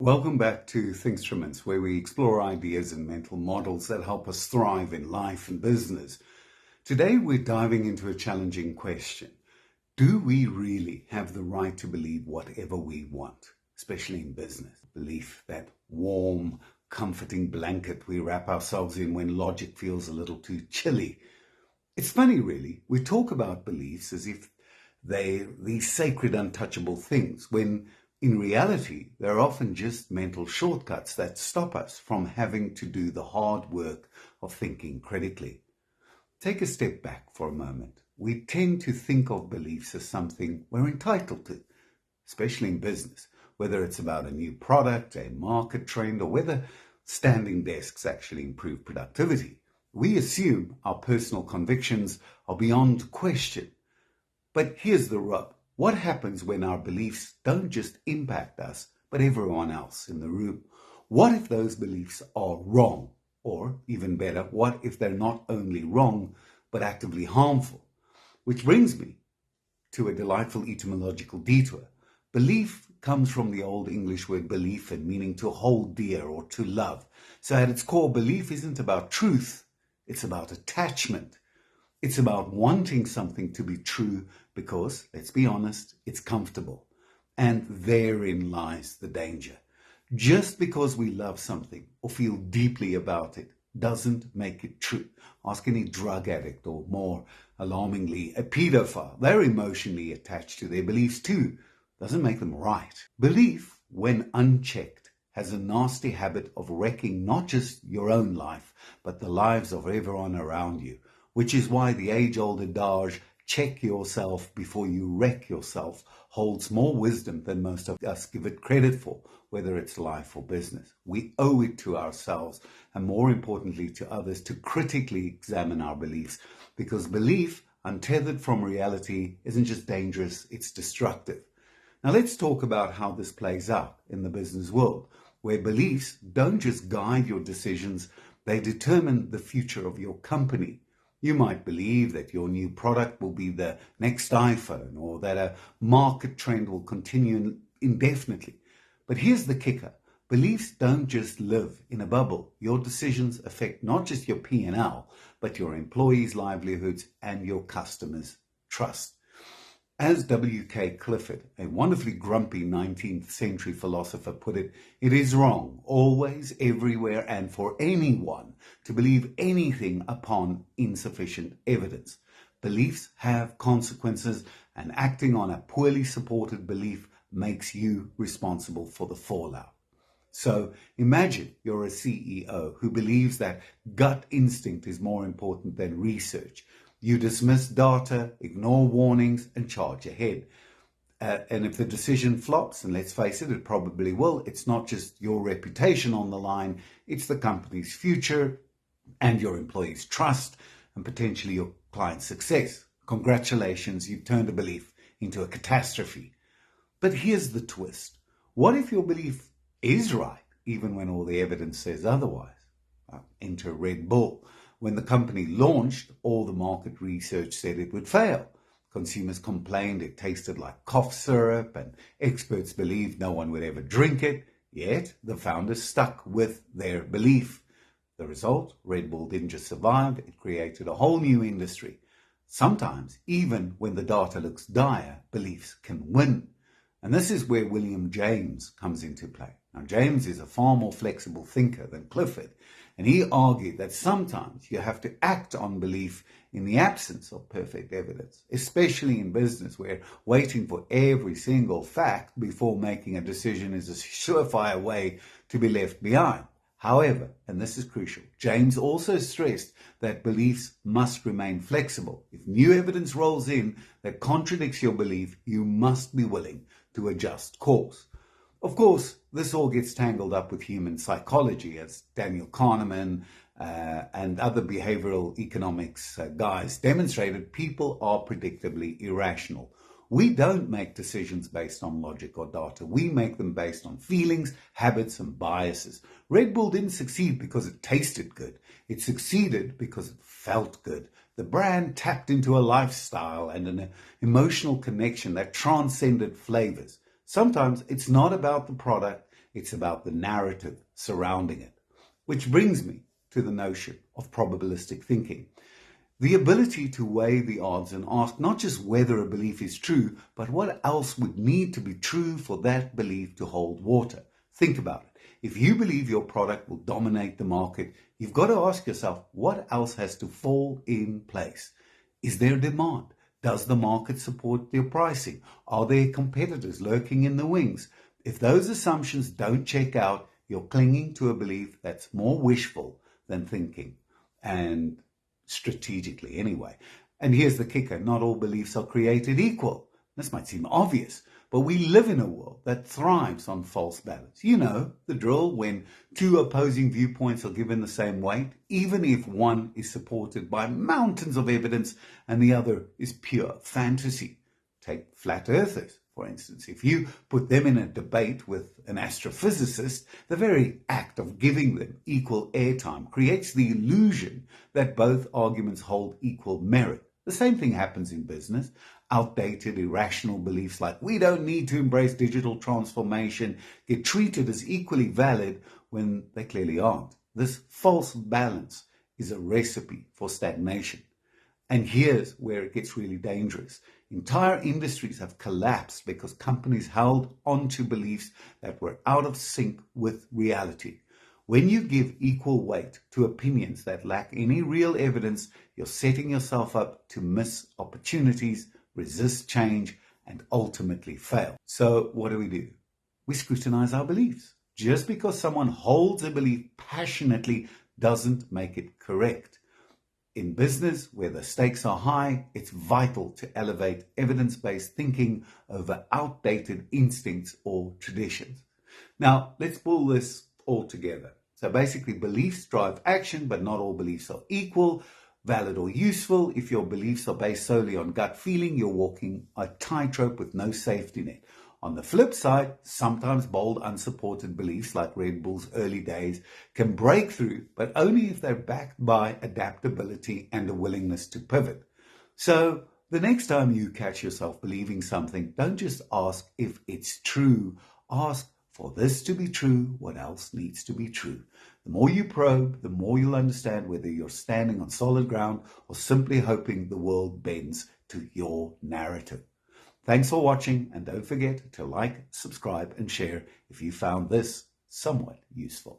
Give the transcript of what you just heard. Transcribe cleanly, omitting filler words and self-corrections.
Welcome back to Thinkstruments, where we explore ideas and mental models that help us thrive in life and business. Today, we're diving into a challenging question. Do we really have the right to believe whatever we want, especially in business? Belief, that warm, comforting blanket we wrap ourselves in when logic feels a little too chilly. It's funny, really. We talk about beliefs as if they're these sacred, untouchable things, when in reality, they're often just mental shortcuts that stop us from having to do the hard work of thinking critically. Take a step back for a moment. We tend to think of beliefs as something we're entitled to, especially in business, whether it's about a new product, a market trend, or whether standing desks actually improve productivity. We assume our personal convictions are beyond question. But here's the rub. What happens when our beliefs don't just impact us, but everyone else in the room? What if those beliefs are wrong? Or, even better, what if they're not only wrong, but actively harmful? Which brings me to a delightful etymological detour. Belief comes from the Old English word beliefen, meaning to hold dear or to love. So at its core, belief isn't about truth, it's about attachment. It's about wanting something to be true because, let's be honest, it's comfortable. And therein lies the danger. Just because we love something or feel deeply about it doesn't make it true. Ask any drug addict, or more alarmingly, a pedophile. They're emotionally attached to their beliefs too. Doesn't make them right. Belief, when unchecked, has a nasty habit of wrecking not just your own life, but the lives of everyone around you. Which is why the age-old adage, check yourself before you wreck yourself, holds more wisdom than most of us give it credit for, whether it's life or business. We owe it to ourselves, and more importantly to others, to critically examine our beliefs, because belief, untethered from reality, isn't just dangerous, it's destructive. Now let's talk about how this plays out in the business world, where beliefs don't just guide your decisions, they determine the future of your company. You might believe that your new product will be the next iPhone, or that a market trend will continue indefinitely. But here's the kicker. Beliefs don't just live in a bubble. Your decisions affect not just your P&L, but your employees' livelihoods and your customers' trust. As W.K. Clifford, a wonderfully grumpy 19th century philosopher, put it, it is wrong, always, everywhere, and for anyone to believe anything upon insufficient evidence. Beliefs have consequences, and acting on a poorly supported belief makes you responsible for the fallout. So imagine you're a CEO who believes that gut instinct is more important than research. You dismiss data, ignore warnings, and charge ahead. And if the decision flops, and let's face it, it probably will, it's not just your reputation on the line, it's the company's future and your employees' trust and potentially your client's success. Congratulations, you've turned a belief into a catastrophe. But here's the twist. What if your belief is right, even when all the evidence says otherwise? Enter Red Bull. When the company launched, all the market research said it would fail. Consumers complained it tasted like cough syrup, and experts believed no one would ever drink it. Yet, the founders stuck with their belief. The result, Red Bull didn't just survive, it created a whole new industry. Sometimes, even when the data looks dire, beliefs can win. And this is where William James comes into play. Now, James is a far more flexible thinker than Clifford, and he argued that sometimes you have to act on belief in the absence of perfect evidence, especially in business, where waiting for every single fact before making a decision is a surefire way to be left behind. However, and this is crucial, James also stressed that beliefs must remain flexible. If new evidence rolls in that contradicts your belief, you must be willing to adjust course. Of course, this all gets tangled up with human psychology, as Daniel Kahneman and other behavioral economics guys demonstrated. People are predictably irrational. We don't make decisions based on logic or data. We make them based on feelings, habits, and biases. Red Bull didn't succeed because it tasted good. It succeeded because it felt good. The brand tapped into a lifestyle and an emotional connection that transcended flavors. Sometimes it's not about the product, It's about the narrative surrounding it. Which brings me to the notion of probabilistic thinking. The ability to weigh the odds and ask not just whether a belief is true, but what else would need to be true for that belief to hold water. Think about it. If you believe your product will dominate the market, you've got to ask yourself, what else has to fall in place? Is there demand? Does the market support your pricing? Are there competitors lurking in the wings? If those assumptions don't check out, you're clinging to a belief that's more wishful than thinking, and strategically anyway. And here's the kicker, not all beliefs are created equal. This might seem obvious, but we live in a world that thrives on false balance. You know the drill, when two opposing viewpoints are given the same weight, even if one is supported by mountains of evidence and the other is pure fantasy. Take flat earthers, for instance. If you put them in a debate with an astrophysicist, the very act of giving them equal airtime creates the illusion that both arguments hold equal merit. The same thing happens in business. Outdated, irrational beliefs like we don't need to embrace digital transformation get treated as equally valid when they clearly aren't. This false balance is a recipe for stagnation. And here's where it gets really dangerous. Entire industries have collapsed because companies held onto beliefs that were out of sync with reality. When you give equal weight to opinions that lack any real evidence, you're setting yourself up to miss opportunities, resist change, and ultimately fail. So what do? We scrutinize our beliefs. Just because someone holds a belief passionately doesn't make it correct. In business, where the stakes are high, it's vital to elevate evidence-based thinking over outdated instincts or traditions. Now, let's pull this all together. So basically, beliefs drive action, but not all beliefs are equal, valid or useful. If your beliefs are based solely on gut feeling, you're walking a tightrope with no safety net. On the flip side, sometimes bold, unsupported beliefs like Red Bull's early days can break through, but only if they're backed by adaptability and a willingness to pivot. So the next time you catch yourself believing something, don't just ask if it's true. Ask, for this to be true, what else needs to be true? The more you probe, the more you'll understand whether you're standing on solid ground or simply hoping the world bends to your narrative. Thanks for watching, and don't forget to like, subscribe, and share if you found this somewhat useful.